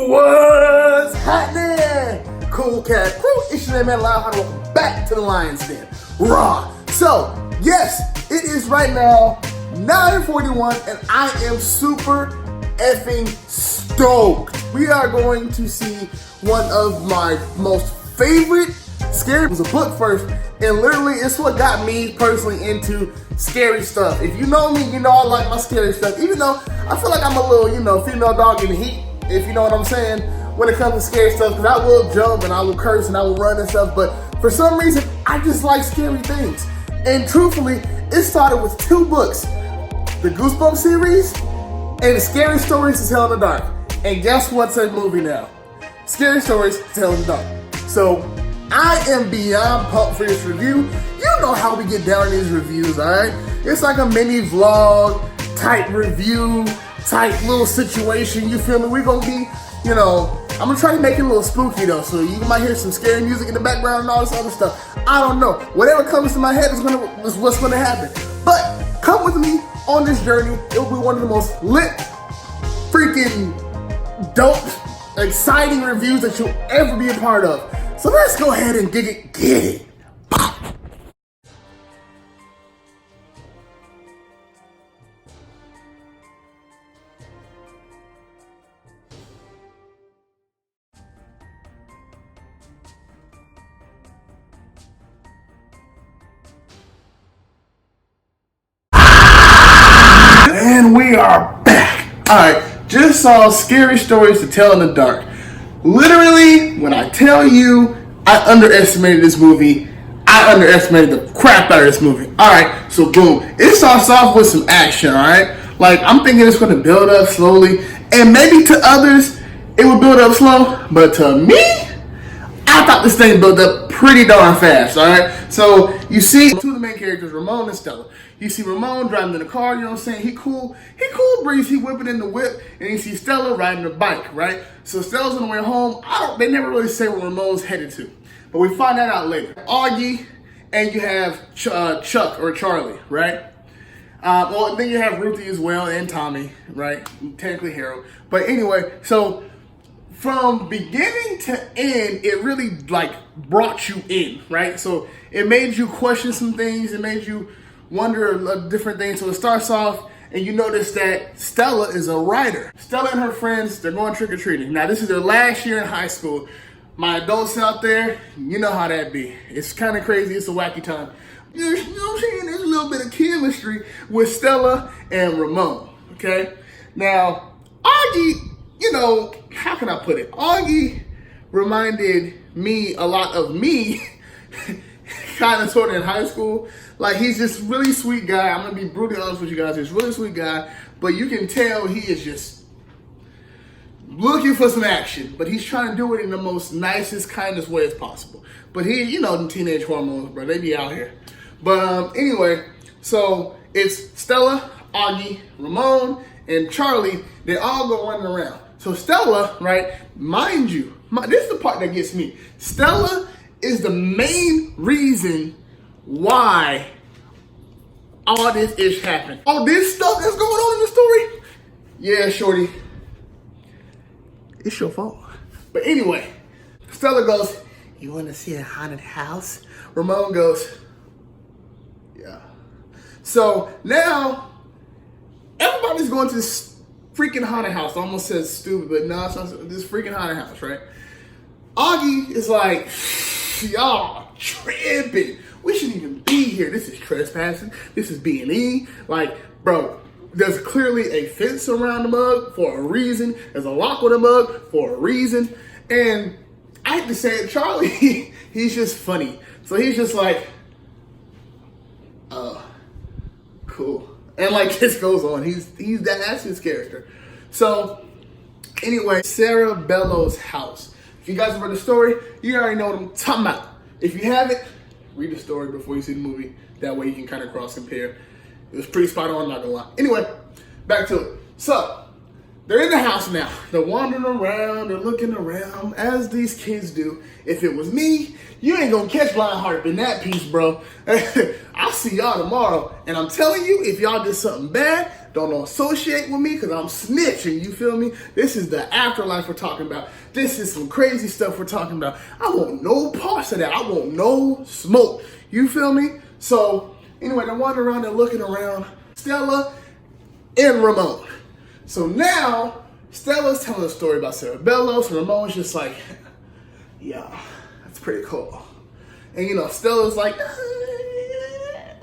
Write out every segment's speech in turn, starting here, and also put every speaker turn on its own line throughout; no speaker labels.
What's happening? Cool cat crew, it's your man Lion, and welcome back to the Lion's Den. Raw. So, yes, it is right now 9:41 and I am super effing stoked. We are going to see one of my most favorite scary. It was a book first, and literally it's what got me personally into scary stuff. If you know me, you know I like my scary stuff, even though I feel like I'm a little, female dog in the heat, if you know what I'm saying, when it comes to scary stuff, because I will jump and I will curse and I will run and stuff, but for some reason, I just like scary things. And truthfully, it started with 2 books, the Goosebumps series and Scary Stories to Tell in the Dark. And guess what's a movie now? Scary Stories to Tell in the Dark. So, I am beyond pumped for this review. You know how we get down in these reviews, alright? It's like a mini vlog type review, type little situation, you feel me? We're gonna be, I'm gonna try to make it a little spooky though, so you might hear some scary music in the background and all this other stuff. I don't know. Whatever comes to my head is what's gonna happen. But come with me on this journey. It will be one of the most lit, freaking dope, exciting reviews that you'll ever be a part of. So let's go ahead and get it. And we are back. Alright, just saw Scary Stories to Tell in the Dark. Literally, when I tell you I underestimated this movie, I underestimated the crap out of this movie. Alright, so boom. It starts off with some action, alright? Like, I'm thinking it's going to build up slowly, and maybe to others, it will build up slow, but to me, I thought this thing built up pretty darn fast, alright? So, you see 2 of the main characters, Ramon and Stella. You see Ramon driving in the car, you know what I'm saying? He cool breeze, he whipping in the whip, and you see Stella riding the bike, right? So Stella's on the way home. They never really say where Ramon's headed to, but we find that out later. Augie, and you have Chuck or Charlie, right? Well, then you have Ruthie as well, and Tommy, right? Technically Harold. But anyway, so from beginning to end, it really brought you in, right? So it made you question some things. It made you wonder different things. So it starts off, and you notice that Stella is a writer. Stella and her friends, they're going trick-or-treating. Now, this is their last year in high school. My adults out there, you know how that be. It's kind of crazy. It's a wacky time. You know what I'm saying? There's a little bit of chemistry with Stella and Ramon, okay? Now, Augie, how can I put it? Augie reminded me a lot of me, kind of sort of in high school. Like, he's just really sweet guy. I'm going to be brutally honest with you guys. He's a really sweet guy, but you can tell he is just looking for some action, but he's trying to do it in the most nicest, kindest way as possible. But he, the teenage hormones, bro, they be out here. But anyway, so it's Stella, Augie, Ramon, and Charlie. They all go running around. So Stella, right, mind you, this is the part that gets me. Stella is the main reason why all this ish happened. All this stuff that's going on in the story? Yeah, shorty. It's your fault. But anyway, Stella goes, "You want to see a haunted house?" Ramon goes, "Yeah." So now, everybody's going to this freaking haunted house. I almost said stupid, but no, it's not this freaking haunted house, right? Augie is like, "Y'all tripping. We shouldn't even be here. This is trespassing. This is B&E. Like, bro, there's clearly a fence around the mug for a reason. There's a lock on the mug for a reason." And I have to say it, Charlie, he's just funny. So he's just like, cool. And this goes on. That's his character. So anyway, Sarah Bellows' house. If you guys have read the story, you already know what I'm talking about. If you haven't, read the story before you see the movie. That way you can kind of cross compare. It was pretty spot on, not gonna lie. Anyway, back to it. So, they're in the house now. They're wandering around, they're looking around, as these kids do. If it was me, you ain't gonna catch Lionheart in that piece, bro. I'll see y'all tomorrow. And I'm telling you, if y'all did something bad, don't associate with me because I'm snitching, you feel me? This is the afterlife we're talking about. This is some crazy stuff we're talking about. I want no parts of that. I want no smoke. You feel me? So, anyway, they're wandering around, they're looking around. Stella and Ramon. So now, Stella's telling a story about Cerebello, so Ramon's just like, yeah, that's pretty cool. And you know, Stella's like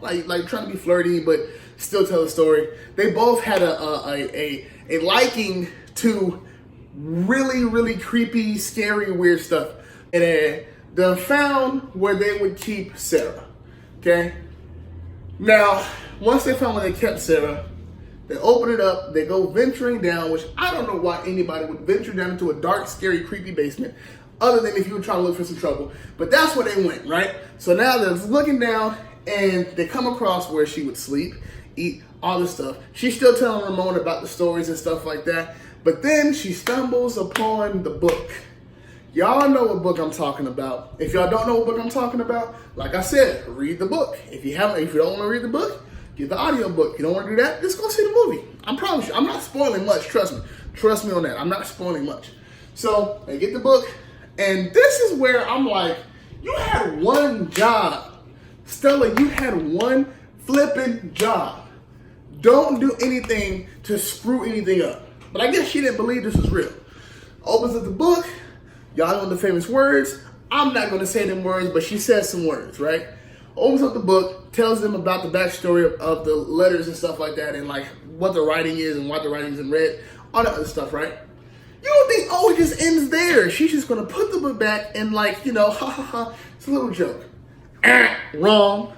trying to be flirty, but still tell the story. They both had a liking to really, really creepy, scary, weird stuff. And they found where they would keep Sarah, okay? Now, once they found where they kept Sarah, they open it up, they go venturing down, which I don't know why anybody would venture down into a dark, scary, creepy basement, other than if you were trying to look for some trouble. But that's where they went, right? So now they're looking down, and they come across where she would sleep, eat, all this stuff. She's still telling Ramon about the stories and stuff like that, but then she stumbles upon the book. Y'all know what book I'm talking about. If y'all don't know what book I'm talking about, like I said, read the book. If you don't want to read the book, get the audio book. You don't want to do that, just go see the movie. I promise you, I'm not spoiling much, trust me. Trust me on that, I'm not spoiling much. So, they get the book, and this is where I'm like, you had one job. Stella, you had one flipping job. Don't do anything to screw anything up. But I guess she didn't believe this was real. Opens up the book, y'all know the famous words. I'm not going to say them words, but she says some words, right? Opens up the book, tells them about the backstory of the letters and stuff like that, and like what the writing is and why the writing's in red, all that other stuff, right? You don't think, oh, it just ends there. She's just going to put the book back and like, you know, ha ha ha, it's a little joke. Wrong.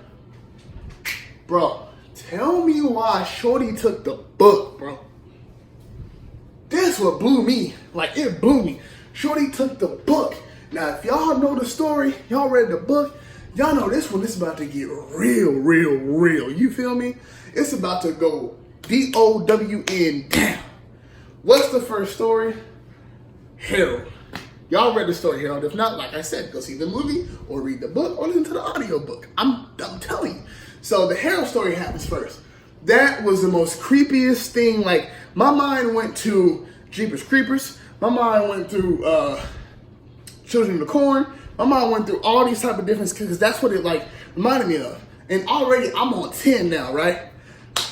Bro, tell me why Shorty took the book, bro. That's what blew me. Like, it blew me. Shorty took the book. Now, if y'all know the story, y'all read the book, y'all know this one is about to get real, real, real. You feel me? It's about to go D-O-W-N down. What's the first story? Harold. Y'all read the story, Harold. If not, like I said, go see the movie or read the book or listen to the audio book. I'm telling you. So the Harold story happens first. That was the most creepiest thing. Like, my mind went to Jeepers Creepers. My mind went through Children of the Corn. My mind went through all these type of different, because that's what it like reminded me of. And already I'm on 10 now, right?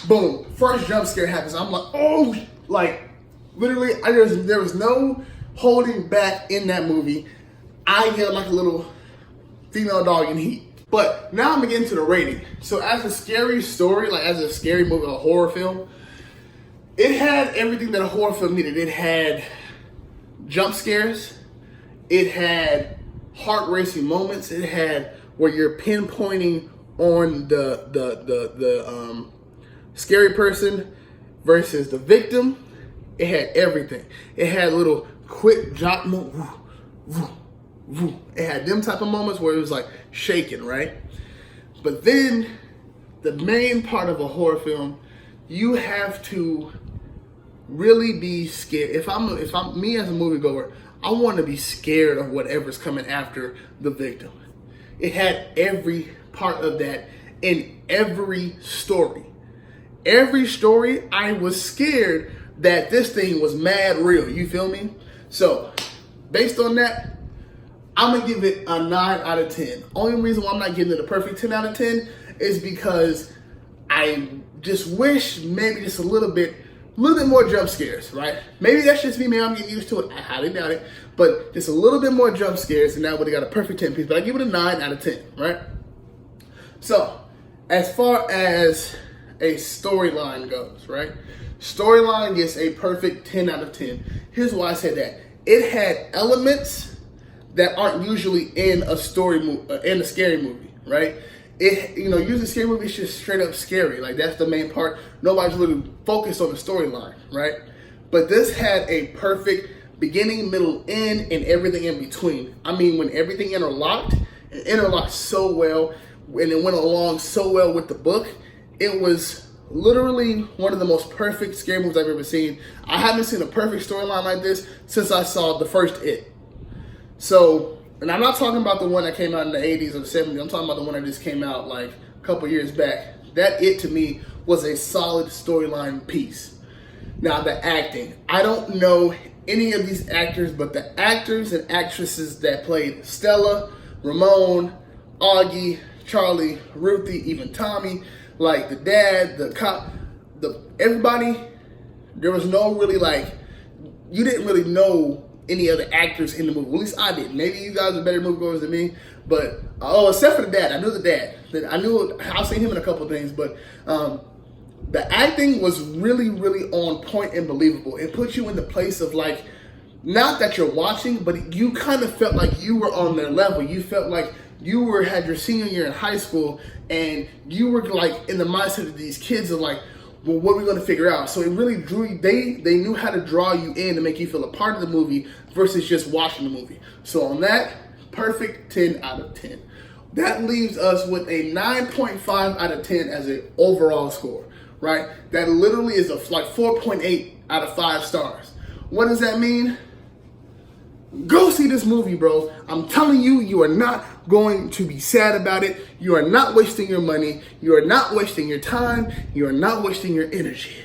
Boom. First jump scare happens. I'm like, oh, like literally, there was no holding back in that movie. I yelled like a little female dog in heat. But now I'm getting to the rating. So as a scary story, like as a scary movie, a horror film, it had everything that a horror film needed. It had jump scares. It had heart racing moments. It had where you're pinpointing on the scary person versus the victim. It had everything. It had little quick drop moments. It had them type of moments where it was like shaking, right? But then the main part of a horror film, you have to really be scared. If I'm me as a moviegoer, I want to be scared of whatever's coming after the victim. It had every part of that in every story. Every story, I was scared that this thing was mad real. You feel me? So, based on that, I'm going to give it a 9 out of 10. Only reason why I'm not giving it a perfect 10 out of 10 is because I just wish maybe just a little bit more jump scares, right? Maybe that's just me, maybe I'm getting used to it. I highly doubt it. But just a little bit more jump scares, and that would have got a perfect 10 piece. But I give it a 9 out of 10, right? So, as far as a storyline goes, right? Storyline gets a perfect 10 out of 10. Here's why I said that. It had elements that aren't usually in a in a scary movie, right? Usually scary movies just straight up scary. Like, that's the main part. Nobody's really focused on the storyline, right? But this had a perfect beginning, middle, end, and everything in between. I mean, when everything interlocked so well, and it went along so well with the book, it was literally one of the most perfect scary movies I've ever seen. I haven't seen a perfect storyline like this since I saw the first It. So, and I'm not talking about the one that came out in the 80s or the 70s. I'm talking about the one that just came out like a couple years back. That It, to me, was a solid storyline piece. Now, the acting. I don't know any of these actors, but the actors and actresses that played Stella, Ramon, Augie, Charlie, Ruthie, even Tommy, like the dad, the cop, everybody, there was no really like, you didn't really know any other actors in the movie. At least I did. Maybe you guys are better moviegoers than me, but except for the dad. I knew the dad. I've seen him in a couple of things, but the acting was really, really on point and believable. It put you in the place of like, not that you're watching, but you kind of felt like you were on their level. You felt like you had your senior year in high school, and you were like in the mindset of these kids of like, well, what are we going to figure out? So it really drew you. They knew how to draw you in to make you feel a part of the movie versus just watching the movie. So on that, perfect 10 out of 10. That leaves us with a 9.5 out of 10 as an overall score, right? That literally is like 4.8 out of 5 stars. What does that mean? Go see this movie, bro. I'm telling you, you are not going to be sad about it. You are not wasting your money. You are not wasting your time. You are not wasting your energy.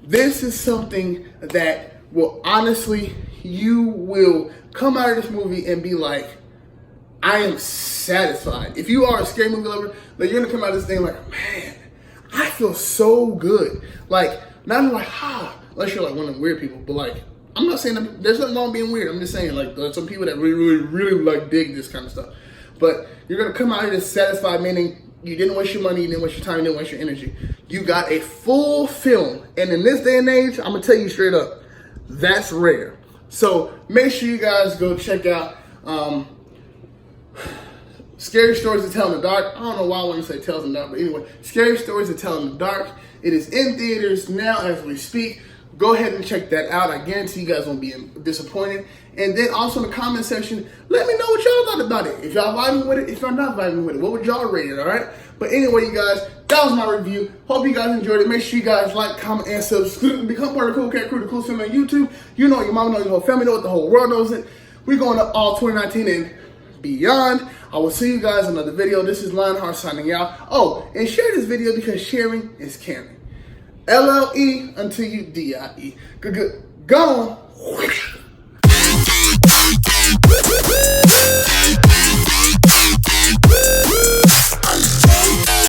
This is something that will honestly, you will come out of this movie and be like, I am satisfied. If you are a scary movie lover, like you're gonna come out of this thing like, man, I feel so good. Like, not even like, unless you're like one of the weird people, but like, I'm not saying that there's nothing wrong being weird. I'm just saying like there's some people that really, really, really like dig this kind of stuff. But you're gonna come out of this satisfied, meaning you didn't waste your money, you didn't waste your time, you didn't waste your energy. You got a full film, and in this day and age, I'm gonna tell you straight up, that's rare. So make sure you guys go check out Scary Stories to Tell in the Dark. I don't know why I want to say Tales in the Dark, but anyway, Scary Stories to Tell in the Dark. It is in theaters now as we speak. Go ahead and check that out. I guarantee you guys won't be disappointed. And then also in the comment section, let me know what y'all thought about it. If y'all vibing with it, if y'all not vibing with it, what would y'all rate it, all right? But anyway, you guys, that was my review. Hope you guys enjoyed it. Make sure you guys like, comment, and subscribe. Become part of the Cool Cat Crew, the Cool Family on YouTube. You know your mama knows, your whole family knows, the whole world knows it. We're going to all 2019 and beyond. I will see you guys in another video. This is Lionheart signing out. Oh, and share this video because sharing is caring. LLE until you DIE. Good. Go on.